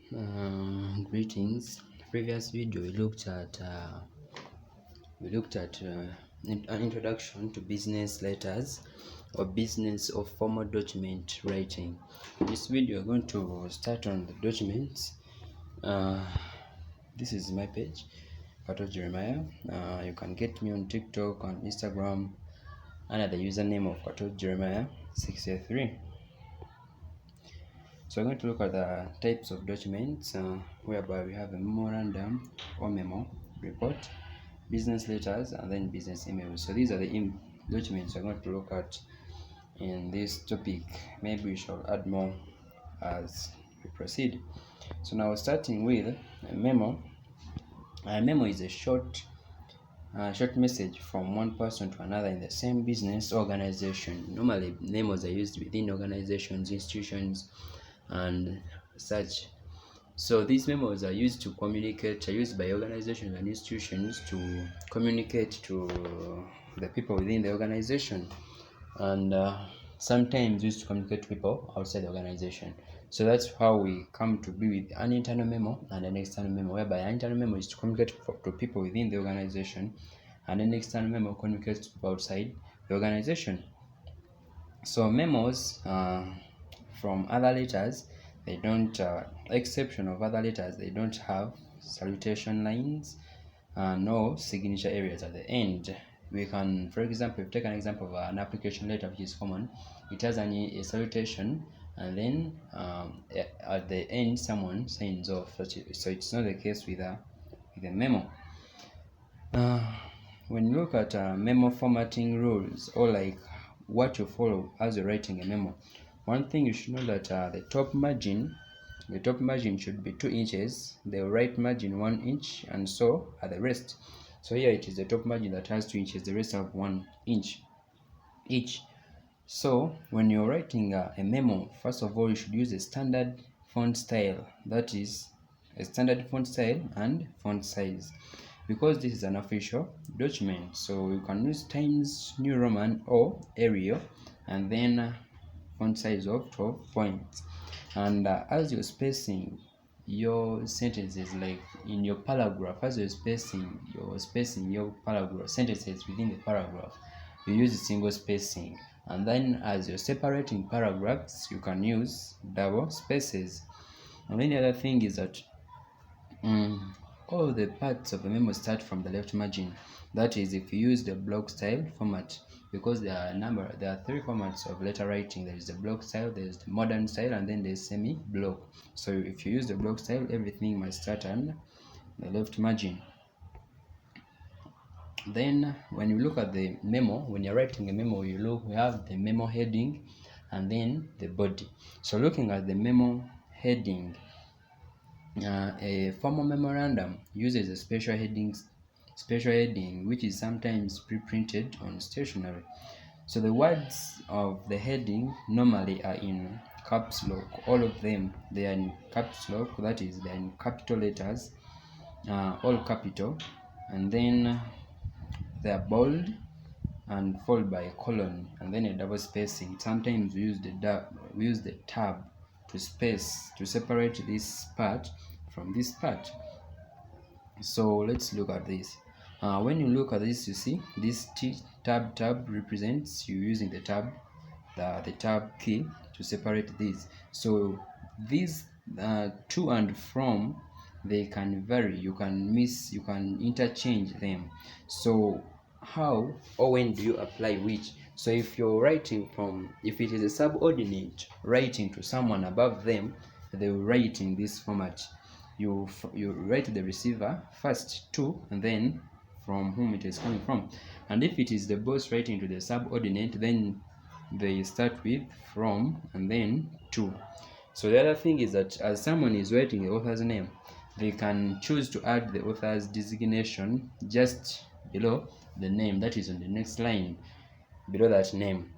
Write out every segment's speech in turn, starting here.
Greetings. Previous video we looked at an introduction to business letters or business or formal document writing. In this video, we're going to start on the documents. This is my page, Kato Jeremiah. You can get me on TikTok, on Instagram, under the username of Kato Jeremiah 683. So we're going to look at the types of documents, whereby we have a memorandum or memo, report, business letters, and then business emails. So these are the documents we're going to look at in this topic. Maybe we shall add more as we proceed. So now starting with a memo. A memo is a short message from one person to another in the same business organization. Normally memos are used within organizations, institutions, and such. So these memos are used to communicate, are used by organizations and institutions to communicate to the people within the organization, and sometimes used to communicate to people outside the organization. So that's how we come to be with an internal memo and an external memo, whereby an internal memo is to communicate to people within the organization, and an external memo communicates to people outside the organization. So memos from other letters, they don't exception of other letters, they don't have salutation lines, no signature areas at the end. We can, for example, take an example of an application letter which is common. It has a salutation, and then at the end someone signs off. So it's not the case with a memo. When you look at memo formatting rules, or like what you follow as you're writing a memo, one thing you should know that the top margin should be 2 inches, the right margin 1 inch, and so are the rest. So here it is the top margin that has 2 inches, the rest have 1 inch each. So when you're writing a memo, first of all you should use a standard font style, that is a standard font style and font size, because this is an official document. So you can use Times New Roman or Arial, and then font size of 12 points. And as you're spacing your sentences, like in your paragraph, as you're spacing your paragraph sentences within the paragraph, you use single spacing. And then as you're separating paragraphs, you can use double spaces. And then the other thing is that all the parts of the memo start from the left margin. That is, if you use the block style format, because there are 3 formats of letter writing. There is the block style, there is the modern style, and then there's semi-block. So if you use the block style, everything must start on the left margin. Then when you look at the memo, when you're writing a memo, we have the memo heading and then the body. So looking at the memo heading, a formal memorandum uses a special heading which is sometimes pre-printed on stationery. So the words of the heading normally are in caps lock. All of them, they are in caps lock, that is, they are in capital letters, all capital, and then they are bold and followed by a colon and then a double spacing. Sometimes we use the tab to separate this part from this part. So let's look at this. When you look at this, you see this tab represents you using the tab key to separate these. So these to and from, they can vary. You can interchange them. So how or when do you apply which? So if you're writing if it is a subordinate writing to someone above them, they will write in this format. You write to the receiver first to, and then from whom it is coming from. And if it is the boss writing to the subordinate, then they start with from and then to. So the other thing is that as someone is writing the author's name, they can choose to add the author's designation just below the name, that is on the next line below that name.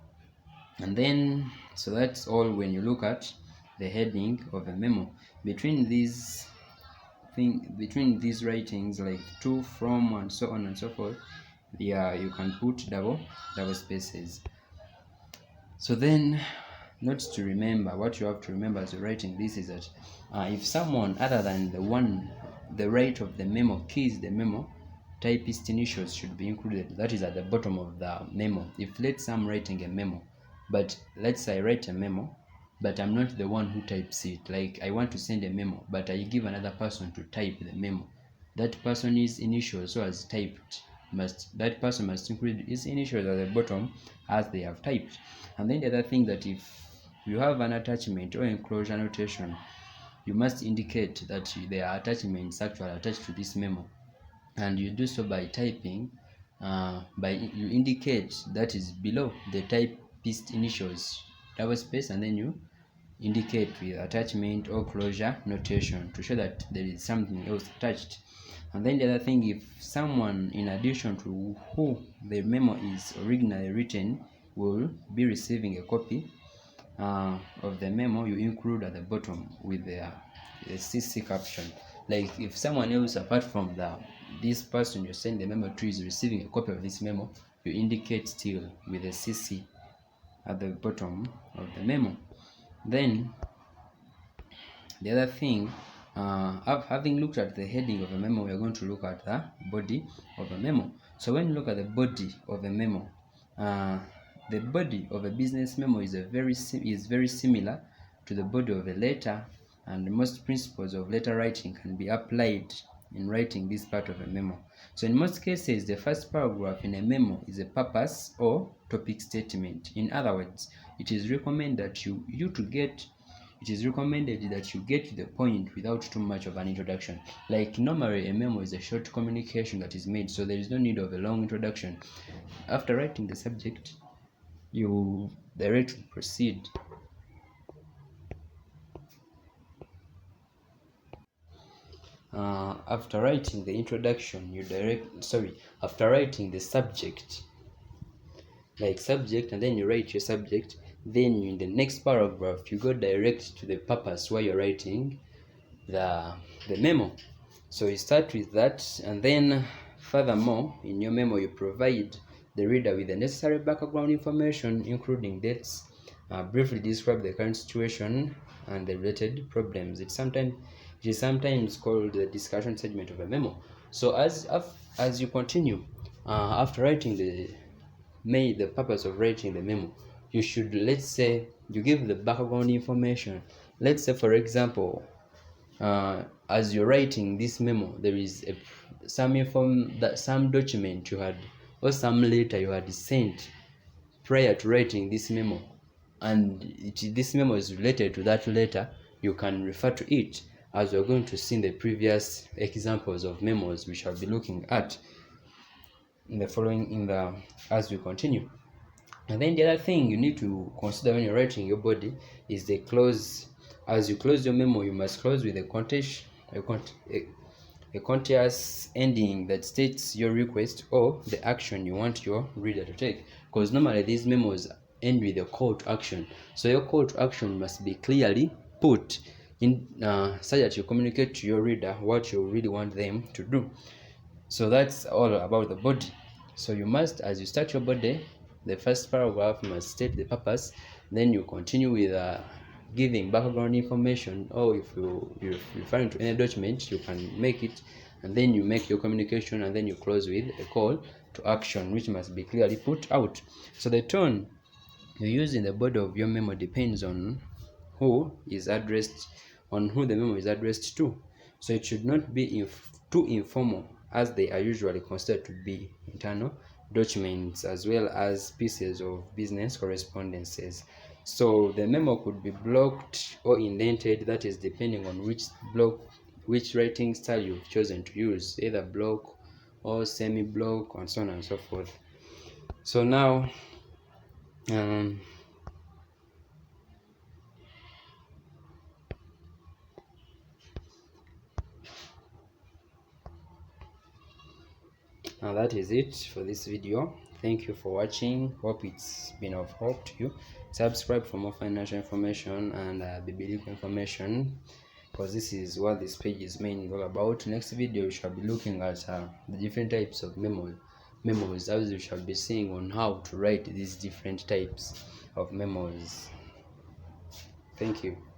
And then, so that's all when you look at the heading of a memo. Between these writings, like to, from, and so on and so forth, you can put double spaces. So then notes to remember. What you have to remember as you're writing this is that if someone other than the right of the memo keys the memo, typist initials should be included. That is at the bottom of the memo. If let's say I'm writing a memo, but let's say I write a memo, but I'm not the one who types it. Like I want to send a memo, but I give another person to type the memo. That person's initials, so as typed, that person must include his initials at the bottom as they have typed. And then the other thing, that if you have an attachment or enclosure notation, you must indicate that there are attachments actually attached to this memo, and you do so by typing you indicate that is below the typist initials, double space, and then you indicate with attachment or closure notation to show that there is something else attached. And then the other thing, if someone in addition to who the memo is originally written will be receiving a copy of the memo, you include at the bottom with the CC caption. Like if someone else apart from this person you're sending the memo to is receiving a copy of this memo, you indicate still with a CC at the bottom of the memo. Then the other thing, having looked at the heading of a memo, we are going to look at the body of a memo. So when you look at the body of a memo, the body of a business memo is very similar to the body of a letter, and most principles of letter writing can be applied in writing this part of a memo. So in most cases, the first paragraph in a memo is a purpose or topic statement. In other words, it is recommended that you get to the point without too much of an introduction. Like normally a memo is a short communication that is made, so there is no need of a long introduction. After writing the subject, you directly proceed. After writing the introduction, after writing the subject, like subject, and then you write your subject, then in the next paragraph you go direct to the purpose where you're writing the memo. So you start with that, and then furthermore in your memo you provide the reader with the necessary background information, including dates, briefly describe the current situation and the related problems. It is sometimes called the discussion segment of a memo. So as you continue, after writing the purpose of writing the memo, you should, let's say, you give the background information. Let's say, for example, as you're writing this memo, there is some document you had, or some letter you had sent prior to writing this memo, and this memo is related to that letter. You can refer to it, as we're going to see in the previous examples of memos we shall be looking at as we continue. And then the other thing you need to consider when you're writing your body is the close. As you close your memo, you must close with a contentious ending that states your request or the action you want your reader to take. Because normally these memos end with a call to action. So your call to action must be clearly put in such that you communicate to your reader what you really want them to do. So that's all about the body. So you must, as you start your body, the first paragraph must state the purpose. Then you continue with giving background information, or if you're referring to any document, you can make it, and then you make your communication, and then you close with a call to action, which must be clearly put out. So the tone you use in the body of your memo depends on who the memo is addressed to. So it should not be too informal, as they are usually considered to be internal documents as well as pieces of business correspondences. So the memo could be blocked or indented, that is depending on which writing style you've chosen to use, either block or semi-block, and so on and so forth. So now now that is it for this video. Thank you for watching. Hope it's been of help to you. Subscribe for more financial information and biblical information, because this is what this page is mainly all about. Next video we shall be looking at the different types of memos, as we shall be seeing on how to write these different types of memos. Thank you.